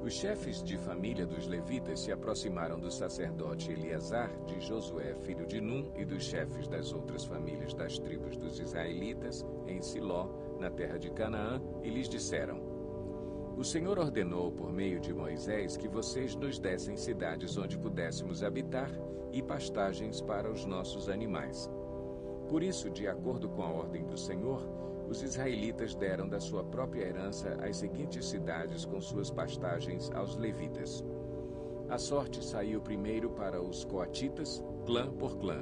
Os chefes de família dos levitas se aproximaram do sacerdote Eleazar, de Josué, filho de Num, e dos chefes das outras famílias das tribos dos israelitas, em Siló, na terra de Canaã, e lhes disseram: O Senhor ordenou por meio de Moisés que vocês nos dessem cidades onde pudéssemos habitar e pastagens para os nossos animais. Por isso, de acordo com a ordem do Senhor, os israelitas deram da sua própria herança as seguintes cidades com suas pastagens aos levitas. A sorte saiu primeiro para os coatitas, clã por clã.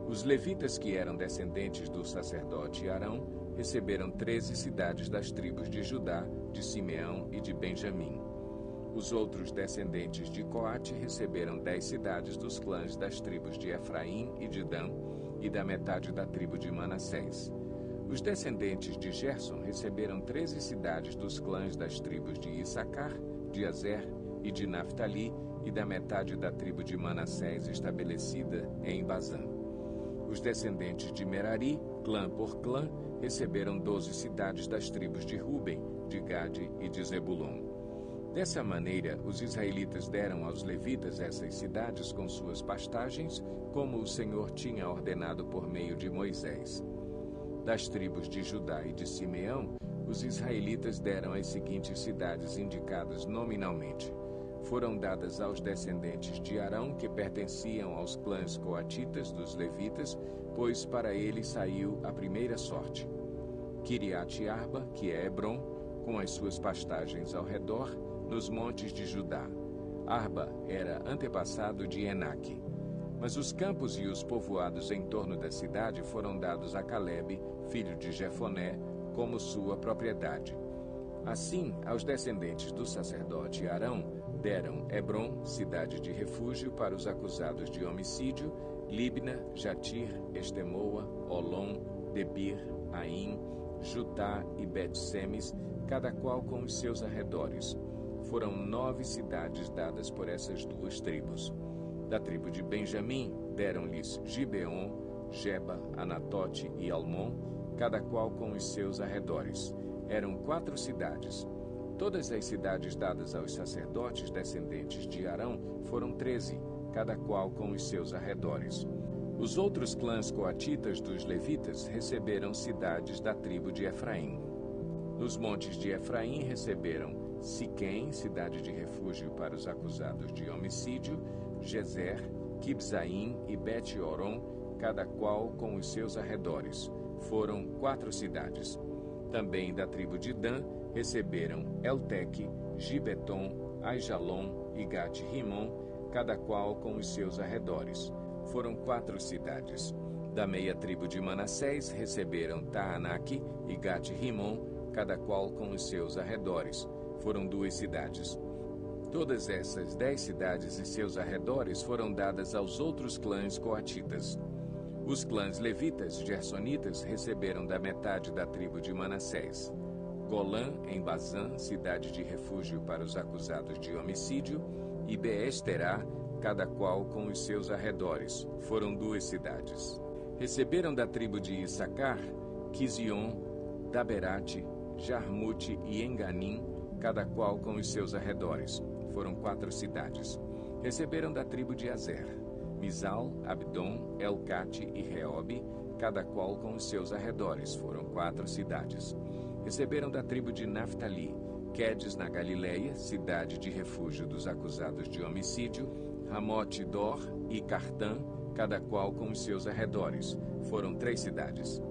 Os levitas, que eram descendentes do sacerdote Arão, receberam 13 cidades das tribos de Judá, de Simeão e de Benjamim. Os outros descendentes de Coate receberam 10 cidades dos clãs das tribos de Efraim e de Dan e da metade da tribo de Manassés. Os descendentes de Gerson receberam 13 cidades dos clãs das tribos de Issacar, de Azer e de Naftali e da metade da tribo de Manassés estabelecida em Bazã. Os descendentes de Merari, clã por clã, receberam 12 cidades das tribos de Ruben, de Gade e de Zebulon. Dessa maneira, os israelitas deram aos levitas essas cidades com suas pastagens, como o Senhor tinha ordenado por meio de Moisés. Das tribos de Judá e de Simeão, os israelitas deram as seguintes cidades indicadas nominalmente. Foram dadas aos descendentes de Arão, que pertenciam aos clãs coatitas dos levitas, pois para eles saiu a primeira sorte. Quiriate-Arba, que é Hebron, com as suas pastagens ao redor, nos montes de Judá. Arba era antepassado de Enaque. Mas os campos e os povoados em torno da cidade foram dados a Calebe, filho de Jefoné, como sua propriedade. Assim, aos descendentes do sacerdote Arão, deram Hebron, cidade de refúgio para os acusados de homicídio, Libna, Jatir, Estemoa, Olom, Debir, Aim, Jutá e Bet-Semes, cada qual com os seus arredores. Foram 9 cidades dadas por essas duas tribos. Da tribo de Benjamim, deram-lhes Gibeon, Geba, Anatote e Almon, cada qual com os seus arredores. Eram 4 cidades. Todas as cidades dadas aos sacerdotes descendentes de Arão foram 13, cada qual com os seus arredores. Os outros clãs coatitas dos levitas receberam cidades da tribo de Efraim. Nos montes de Efraim receberam Siquém, cidade de refúgio para os acusados de homicídio, Gezer, Quibzaim e Bet-Oron, cada qual com os seus arredores. Foram 4 cidades. Também da tribo de Dan receberam Elteque, Gibeton, Aijalon e Gat-Rimon, cada qual com os seus arredores. Foram 4 cidades. Da meia tribo de Manassés receberam Taanaque e Gat-Rimon, cada qual com os seus arredores. Foram 2 cidades. Todas essas 10 cidades e seus arredores foram dadas aos outros clãs coatitas. Os clãs levitas, gersonitas, receberam da metade da tribo de Manassés Golã, em Bazã, cidade de refúgio para os acusados de homicídio, e Beesterá, cada qual com os seus arredores. Foram 2 cidades. Receberam da tribo de Issacar Quizion, Daberate, Jarmute e Enganim, cada qual com os seus arredores. Foram 4 cidades. Receberam da tribo de Azer Mizal, Abdon, Elcate e Reobe, cada qual com os seus arredores. Foram 4 cidades. Receberam da tribo de Naftali Quedes na Galileia, cidade de refúgio dos acusados de homicídio, Ramote-Dor e Cartã, cada qual com os seus arredores. Foram 3 cidades.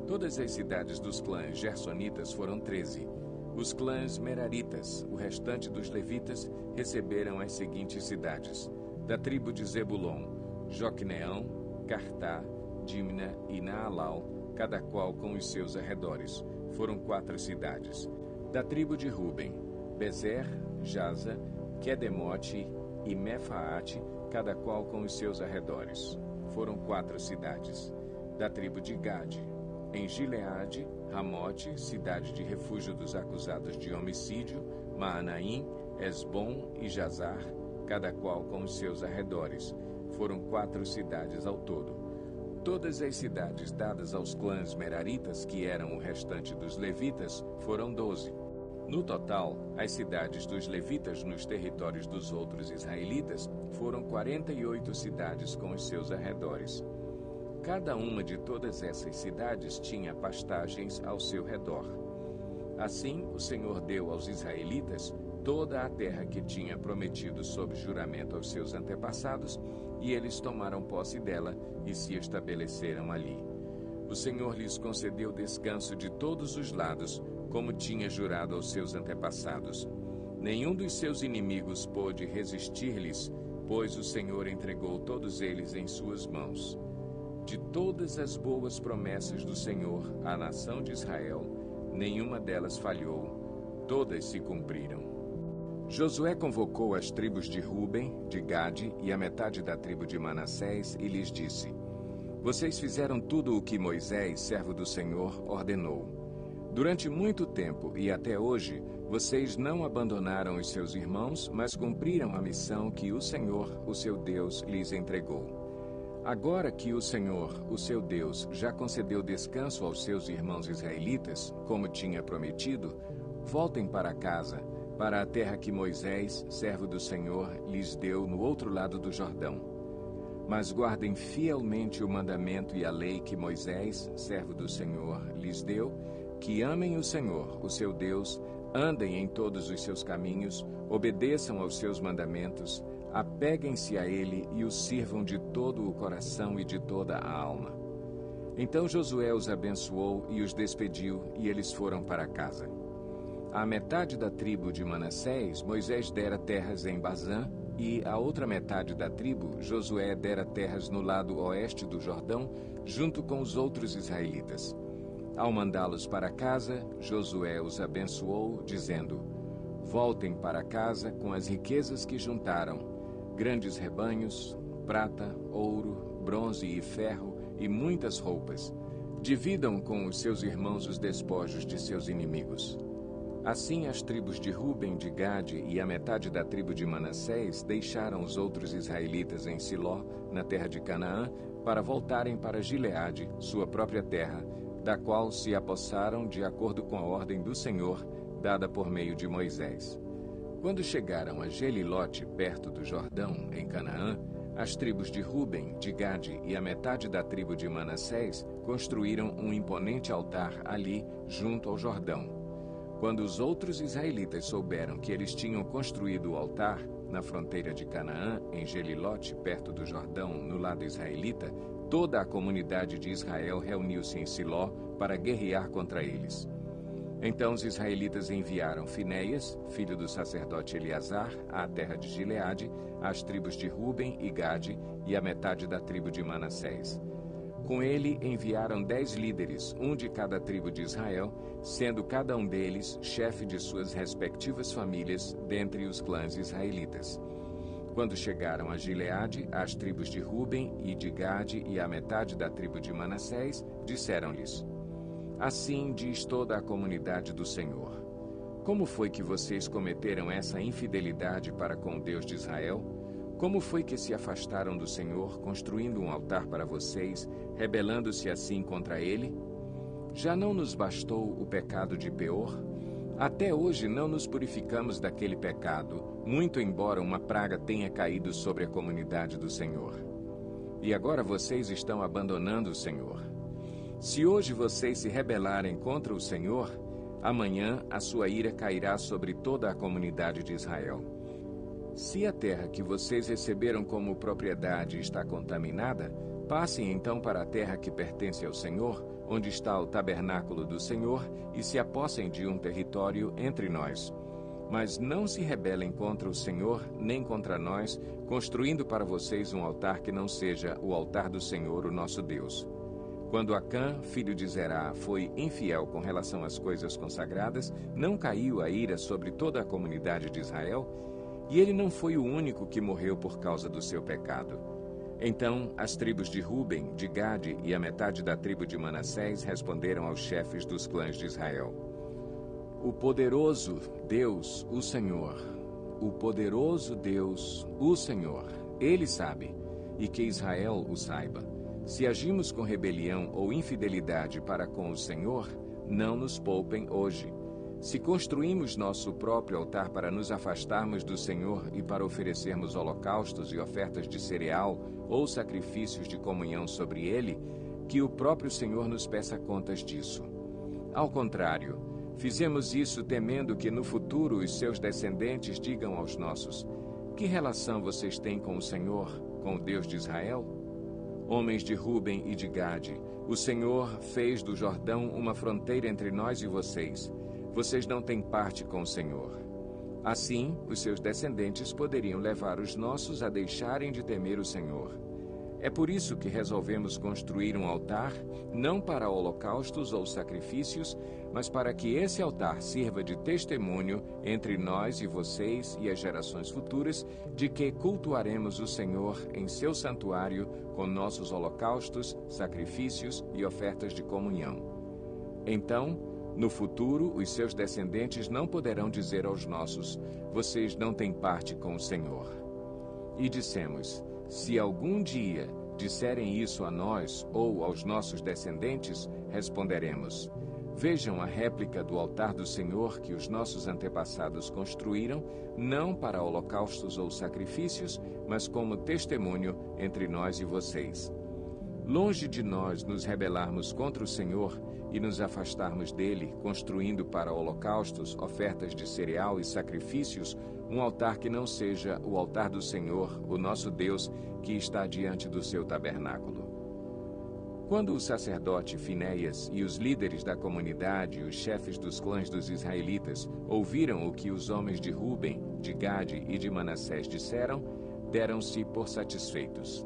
Todas as cidades dos clãs gersonitas foram 13. Os clãs meraritas, o restante dos levitas, receberam as seguintes cidades. Da tribo de Zebulon, Joqueneão, Cartá, Dimna e Naalau, cada qual com os seus arredores. Foram 4 cidades. Da tribo de Ruben, Bezer, Jaza, Quedemote e Mefaate, cada qual com os seus arredores. Foram 4 cidades. Da tribo de Gade, em Gileade, Ramote, cidade de refúgio dos acusados de homicídio, Maanaim, Esbom e Jazar, cada qual com os seus arredores. Foram 4 cidades ao todo. Todas as cidades dadas aos clãs meraritas, que eram o restante dos levitas, foram 12. No total, as cidades dos levitas nos territórios dos outros israelitas foram 48 cidades com os seus arredores. Cada uma de todas essas cidades tinha pastagens ao seu redor. Assim, o Senhor deu aos israelitas toda a terra que tinha prometido sob juramento aos seus antepassados, e eles tomaram posse dela e se estabeleceram ali. O Senhor lhes concedeu descanso de todos os lados, como tinha jurado aos seus antepassados. Nenhum dos seus inimigos pôde resistir-lhes, pois o Senhor entregou todos eles em suas mãos. De todas as boas promessas do Senhor à nação de Israel, nenhuma delas falhou, todas se cumpriram. Josué convocou as tribos de Ruben, de Gade e a metade da tribo de Manassés e lhes disse: Vocês fizeram tudo o que Moisés, servo do Senhor, ordenou. Durante muito tempo e até hoje, vocês não abandonaram os seus irmãos, mas cumpriram a missão que o Senhor, o seu Deus, lhes entregou. Agora que o Senhor, o seu Deus, já concedeu descanso aos seus irmãos israelitas, como tinha prometido, voltem para casa, para a terra que Moisés, servo do Senhor, lhes deu no outro lado do Jordão. Mas guardem fielmente o mandamento e a lei que Moisés, servo do Senhor, lhes deu, que amem o Senhor, o seu Deus, andem em todos os seus caminhos, obedeçam aos seus mandamentos, apeguem-se a Ele e o sirvam de todo o coração e de toda a alma. Então Josué os abençoou e os despediu, e eles foram para casa. À metade da tribo de Manassés, Moisés dera terras em Bazã, e à outra metade da tribo, Josué dera terras no lado oeste do Jordão, junto com os outros israelitas. Ao mandá-los para casa, Josué os abençoou, dizendo: Voltem para casa com as riquezas que juntaram, grandes rebanhos, prata, ouro, bronze e ferro e muitas roupas. Dividam com os seus irmãos os despojos de seus inimigos. Assim as tribos de Ruben, de Gade e a metade da tribo de Manassés deixaram os outros israelitas em Siló, na terra de Canaã, para voltarem para Gileade, sua própria terra, da qual se apossaram de acordo com a ordem do Senhor, dada por meio de Moisés. Quando chegaram a Gelilote, perto do Jordão, em Canaã, as tribos de Ruben, de Gade e a metade da tribo de Manassés construíram um imponente altar ali, junto ao Jordão. Quando os outros israelitas souberam que eles tinham construído o altar na fronteira de Canaã, em Gelilote, perto do Jordão, no lado israelita, toda a comunidade de Israel reuniu-se em Siló para guerrear contra eles. Então os israelitas enviaram Finéias, filho do sacerdote Eleazar, à terra de Gileade, às tribos de Ruben e Gade e à metade da tribo de Manassés. Com ele enviaram 10 líderes, um de cada tribo de Israel, sendo cada um deles chefe de suas respectivas famílias dentre os clãs israelitas. Quando chegaram a Gileade, as tribos de Ruben e de Gade e a metade da tribo de Manassés, disseram-lhes: Assim diz toda a comunidade do Senhor: Como foi que vocês cometeram essa infidelidade para com o Deus de Israel? Como foi que se afastaram do Senhor, construindo um altar para vocês, rebelando-se assim contra ele? Já não nos bastou o pecado de Peor? Até hoje não nos purificamos daquele pecado, muito embora uma praga tenha caído sobre a comunidade do Senhor. E agora vocês estão abandonando o Senhor. Se hoje vocês se rebelarem contra o Senhor, amanhã a sua ira cairá sobre toda a comunidade de Israel. Se a terra que vocês receberam como propriedade está contaminada, passem então para a terra que pertence ao Senhor, onde está o tabernáculo do Senhor, e se apossem de um território entre nós. Mas não se rebelem contra o Senhor, nem contra nós, construindo para vocês um altar que não seja o altar do Senhor, o nosso Deus. Quando Acã, filho de Zerá, foi infiel com relação às coisas consagradas, não caiu a ira sobre toda a comunidade de Israel? E ele não foi o único que morreu por causa do seu pecado. Então as tribos de Ruben, de Gade e a metade da tribo de Manassés responderam aos chefes dos clãs de Israel: O poderoso Deus, o Senhor, o poderoso Deus, o Senhor, Ele sabe, e que Israel o saiba. Se agimos com rebelião ou infidelidade para com o Senhor, não nos poupem hoje. Se construímos nosso próprio altar para nos afastarmos do Senhor e para oferecermos holocaustos e ofertas de cereal ou sacrifícios de comunhão sobre ele, que o próprio Senhor nos peça contas disso. Ao contrário, fizemos isso temendo que no futuro os seus descendentes digam aos nossos: que relação vocês têm com o Senhor, com o Deus de Israel? Homens de Ruben e de Gade, o Senhor fez do Jordão uma fronteira entre nós e vocês. Vocês não têm parte com o Senhor. Assim, os seus descendentes poderiam levar os nossos a deixarem de temer o Senhor. É por isso que resolvemos construir um altar, não para holocaustos ou sacrifícios, mas para que esse altar sirva de testemunho entre nós e vocês e as gerações futuras de que cultuaremos o Senhor em seu santuário com nossos holocaustos, sacrifícios e ofertas de comunhão. Então, no futuro, os seus descendentes não poderão dizer aos nossos: vocês não têm parte com o Senhor. E dissemos: se algum dia disserem isso a nós ou aos nossos descendentes, responderemos: vejam a réplica do altar do Senhor que os nossos antepassados construíram, não para holocaustos ou sacrifícios, mas como testemunho entre nós e vocês. Longe de nós nos rebelarmos contra o Senhor e nos afastarmos dele, construindo para holocaustos, ofertas de cereal e sacrifícios, um altar que não seja o altar do Senhor, o nosso Deus, que está diante do seu tabernáculo. Quando o sacerdote Finéias e os líderes da comunidade e os chefes dos clãs dos israelitas ouviram o que os homens de Ruben, de Gade e de Manassés disseram, deram-se por satisfeitos.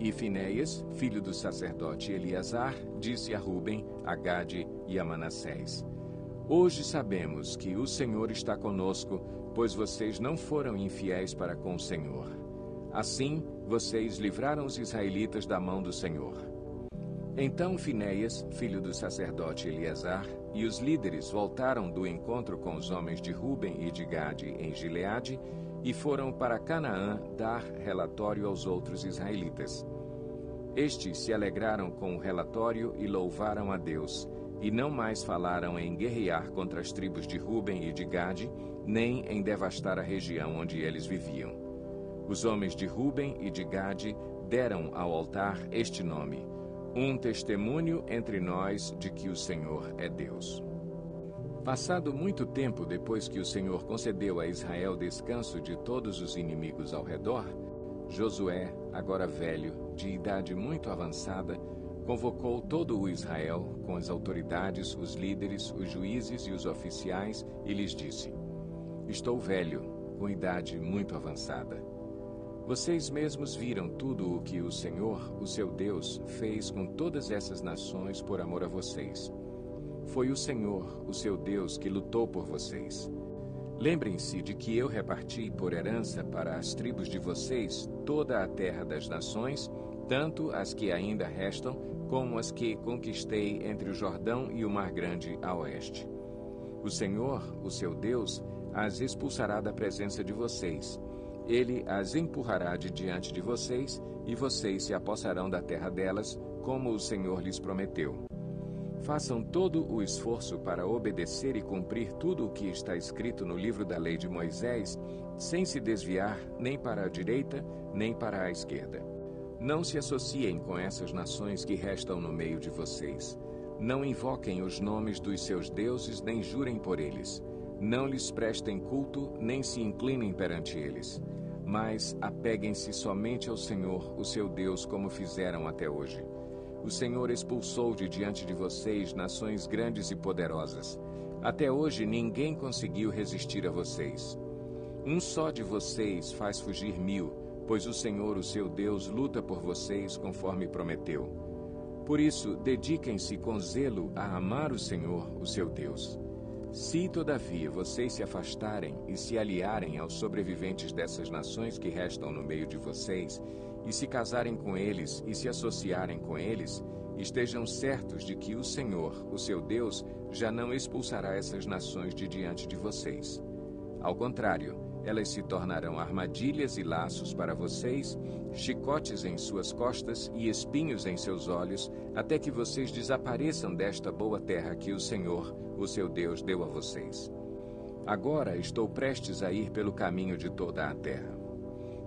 E Finéias, filho do sacerdote Eleazar, disse a Ruben, a Gade e a Manassés: hoje sabemos que o Senhor está conosco, pois vocês não foram infiéis para com o Senhor. Assim, vocês livraram os israelitas da mão do Senhor. Então Finéias, filho do sacerdote Eleazar, e os líderes voltaram do encontro com os homens de Ruben e de Gade em Gileade e foram para Canaã dar relatório aos outros israelitas. Estes se alegraram com o relatório e louvaram a Deus, e não mais falaram em guerrear contra as tribos de Ruben e de Gade, nem em devastar a região onde eles viviam. Os homens de Ruben e de Gade deram ao altar este nome: um testemunho entre nós de que o Senhor é Deus. Passado muito tempo depois que o Senhor concedeu a Israel descanso de todos os inimigos ao redor, Josué, agora velho, de idade muito avançada, convocou todo o Israel, com as autoridades, os líderes, os juízes e os oficiais, e lhes disse: estou velho, com idade muito avançada. Vocês mesmos viram tudo o que o Senhor, o seu Deus, fez com todas essas nações por amor a vocês. Foi o Senhor, o seu Deus, que lutou por vocês. Lembrem-se de que eu reparti por herança para as tribos de vocês toda a terra das nações, tanto as que ainda restam, como as que conquistei entre o Jordão e o Mar Grande a oeste. O Senhor, o seu Deus, as expulsará da presença de vocês. Ele as empurrará de diante de vocês, e vocês se apossarão da terra delas, como o Senhor lhes prometeu. Façam todo o esforço para obedecer e cumprir tudo o que está escrito no livro da lei de Moisés, sem se desviar nem para a direita, nem para a esquerda. Não se associem com essas nações que restam no meio de vocês. Não invoquem os nomes dos seus deuses, nem jurem por eles. Não lhes prestem culto, nem se inclinem perante eles. Mas apeguem-se somente ao Senhor, o seu Deus, como fizeram até hoje. O Senhor expulsou de diante de vocês nações grandes e poderosas. Até hoje ninguém conseguiu resistir a vocês. Um só de vocês faz fugir 1000, pois o Senhor, o seu Deus, luta por vocês conforme prometeu. Por isso, dediquem-se com zelo a amar o Senhor, o seu Deus. Se, todavia, vocês se afastarem e se aliarem aos sobreviventes dessas nações que restam no meio de vocês, e se casarem com eles e se associarem com eles, estejam certos de que o Senhor, o seu Deus, já não expulsará essas nações de diante de vocês. Ao contrário, Elas se tornarão armadilhas e laços para vocês, chicotes em suas costas e espinhos em seus olhos, até que vocês desapareçam desta boa terra que o Senhor, o seu Deus, deu a vocês. Agora estou prestes a ir pelo caminho de toda a terra.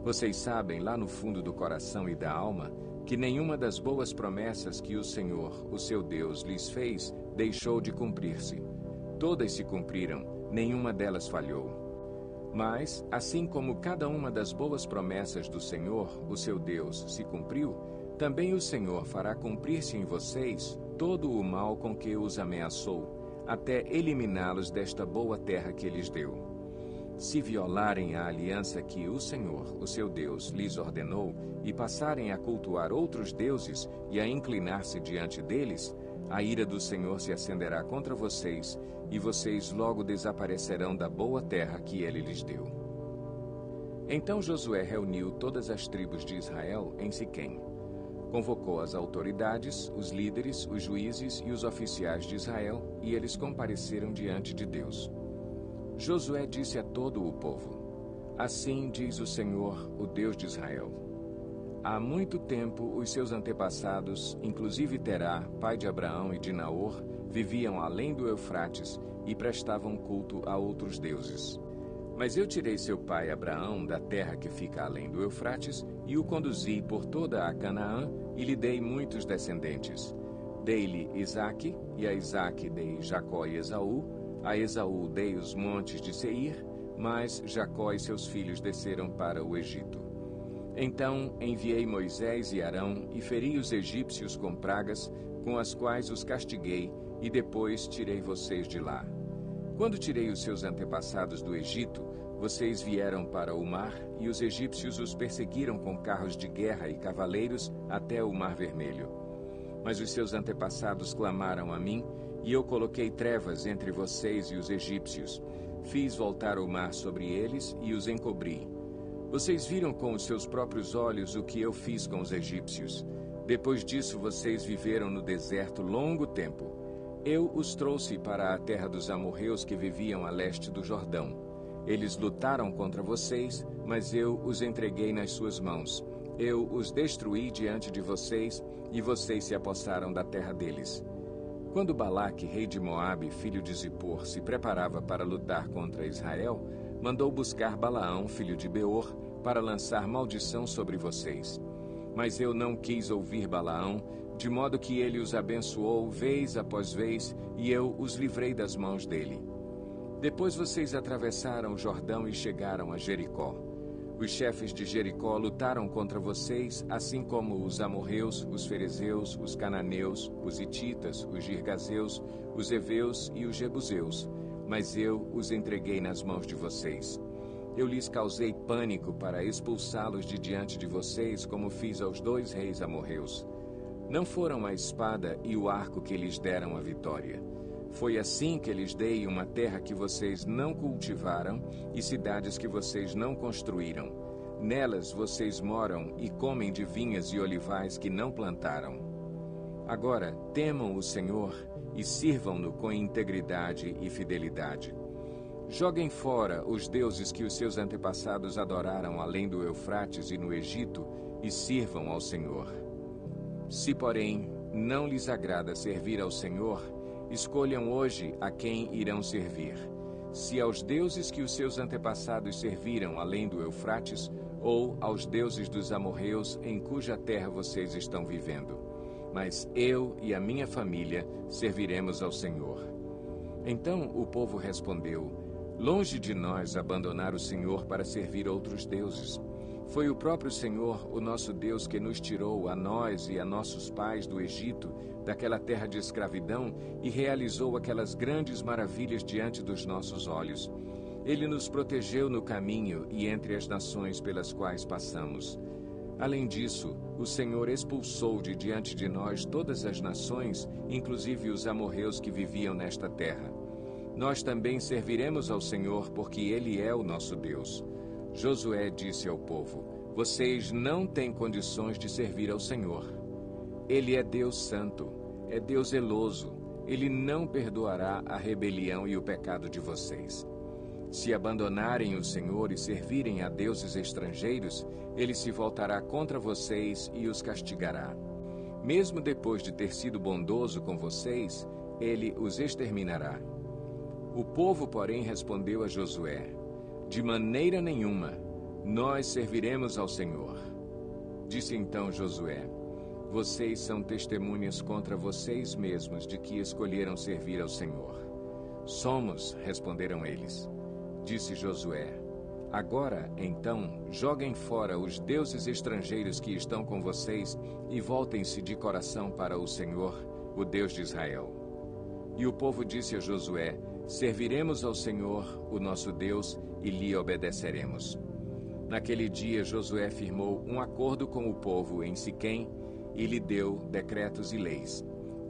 Vocês sabem, lá no fundo do coração e da alma, que nenhuma das boas promessas que o Senhor, o seu Deus, lhes fez, deixou de cumprir-se. Todas se cumpriram, nenhuma delas falhou. Mas, assim como cada uma das boas promessas do Senhor, o seu Deus, se cumpriu, também o Senhor fará cumprir-se em vocês todo o mal com que os ameaçou, até eliminá-los desta boa terra que lhes deu. Se violarem a aliança que o Senhor, o seu Deus, lhes ordenou, e passarem a cultuar outros deuses e a inclinar-se diante deles, a ira do Senhor se acenderá contra vocês, e vocês logo desaparecerão da boa terra que ele lhes deu. Então Josué reuniu todas as tribos de Israel em Siquém. Convocou as autoridades, os líderes, os juízes e os oficiais de Israel, e eles compareceram diante de Deus. Josué disse a todo o povo: Assim diz o Senhor, o Deus de Israel: Há muito tempo os seus antepassados, inclusive Terá, pai de Abraão e de Naor, viviam além do Eufrates e prestavam culto a outros deuses. Mas eu tirei seu pai Abraão da terra que fica além do Eufrates e o conduzi por toda a Canaã e lhe dei muitos descendentes. Dei-lhe Isaque, e a Isaque dei Jacó e Esaú. A Esaú dei os montes de Seir, mas Jacó e seus filhos desceram para o Egito. Então enviei Moisés e Arão e feri os egípcios com pragas, com as quais os castiguei, e depois tirei vocês de lá. Quando tirei os seus antepassados do Egito, vocês vieram para o mar, e os egípcios os perseguiram com carros de guerra e cavaleiros até o Mar Vermelho. Mas os seus antepassados clamaram a mim, e eu coloquei trevas entre vocês e os egípcios. Fiz voltar o mar sobre eles e os encobri. Vocês viram com os seus próprios olhos o que eu fiz com os egípcios. Depois disso, vocês viveram no deserto longo tempo. Eu os trouxe para a terra dos amorreus que viviam a leste do Jordão. Eles lutaram contra vocês, mas eu os entreguei nas suas mãos. Eu os destruí diante de vocês, e vocês se apossaram da terra deles. Quando Balaque, rei de Moabe, filho de Zippor, se preparava para lutar contra Israel, mandou buscar Balaão, filho de Beor, para lançar maldição sobre vocês. Mas eu não quis ouvir Balaão, de modo que ele os abençoou vez após vez, e eu os livrei das mãos dele. Depois vocês atravessaram o Jordão e chegaram a Jericó. Os chefes de Jericó lutaram contra vocês, assim como os amorreus, os ferezeus, os cananeus, os hititas, os girgazeus, os heveus e os jebuseus. Mas eu os entreguei nas mãos de vocês. Eu lhes causei pânico para expulsá-los de diante de vocês, como fiz aos 2 reis amorreus. Não foram a espada e o arco que lhes deram a vitória. Foi assim que lhes dei uma terra que vocês não cultivaram e cidades que vocês não construíram. Nelas vocês moram e comem de vinhas e olivais que não plantaram. Agora temam o Senhor e sirvam-no com integridade e fidelidade. Joguem fora os deuses que os seus antepassados adoraram além do Eufrates e no Egito e sirvam ao Senhor. Se, porém, não lhes agrada servir ao Senhor, escolham hoje a quem irão servir, se aos deuses que os seus antepassados serviram além do Eufrates, ou aos deuses dos amorreus em cuja terra vocês estão vivendo. Mas eu e a minha família serviremos ao Senhor. Então o povo respondeu: Longe de nós abandonar o Senhor para servir outros deuses. Foi o próprio Senhor, o nosso Deus, que nos tirou, a nós e a nossos pais, do Egito, daquela terra de escravidão, e realizou aquelas grandes maravilhas diante dos nossos olhos. Ele nos protegeu no caminho e entre as nações pelas quais passamos. Além disso, o Senhor expulsou de diante de nós todas as nações, inclusive os amorreus que viviam nesta terra. Nós também serviremos ao Senhor, porque Ele é o nosso Deus. Josué disse ao povo: Vocês não têm condições de servir ao Senhor. Ele é Deus santo, é Deus zeloso. Ele não perdoará a rebelião e o pecado de vocês. Se abandonarem o Senhor e servirem a deuses estrangeiros, ele se voltará contra vocês e os castigará. Mesmo depois de ter sido bondoso com vocês, ele os exterminará. O povo, porém, respondeu a Josué: de maneira nenhuma, nós serviremos ao Senhor. Disse então Josué: vocês são testemunhas contra vocês mesmos de que escolheram servir ao Senhor. Somos, responderam eles. Disse Josué: agora, então, joguem fora os deuses estrangeiros que estão com vocês e voltem-se de coração para o Senhor, o Deus de Israel. E o povo disse a Josué: serviremos ao Senhor, o nosso Deus, e lhe obedeceremos. Naquele dia, Josué firmou um acordo com o povo em Siquém e lhe deu decretos e leis.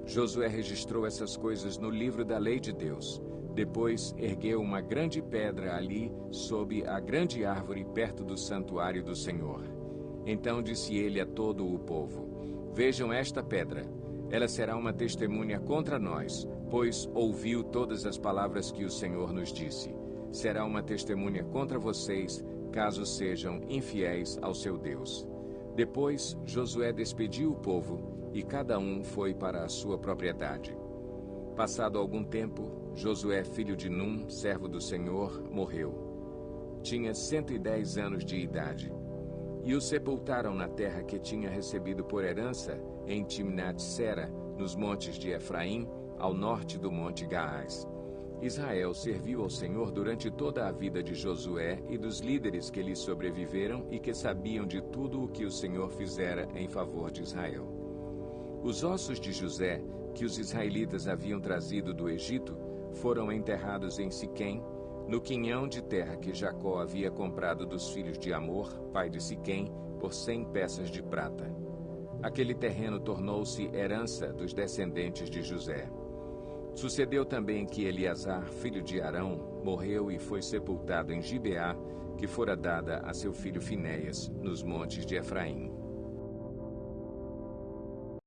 Josué registrou essas coisas no livro da lei de Deus. Depois ergueu uma grande pedra ali, sob a grande árvore perto do santuário do Senhor. Então disse ele a todo o povo: vejam esta pedra. Ela será uma testemunha contra nós, pois ouviu todas as palavras que o Senhor nos disse. Será uma testemunha contra vocês, caso sejam infiéis ao seu Deus. Depois Josué despediu o povo, e cada um foi para a sua propriedade. Passado algum tempo, Josué, filho de Num, servo do Senhor, morreu. Tinha 110 anos de idade. E o sepultaram na terra que tinha recebido por herança, em Timnat-Sera, nos montes de Efraim, ao norte do monte Gaás. Israel serviu ao Senhor durante toda a vida de Josué e dos líderes que lhe sobreviveram e que sabiam de tudo o que o Senhor fizera em favor de Israel. Os ossos de José, que os israelitas haviam trazido do Egito, foram enterrados em Siquém, no quinhão de terra que Jacó havia comprado dos filhos de Amor, pai de Siquém, por 100 peças de prata. Aquele terreno tornou-se herança dos descendentes de José. Sucedeu também que Eleazar, filho de Arão, morreu e foi sepultado em Gibeá, que fora dada a seu filho Finéias, nos montes de Efraim.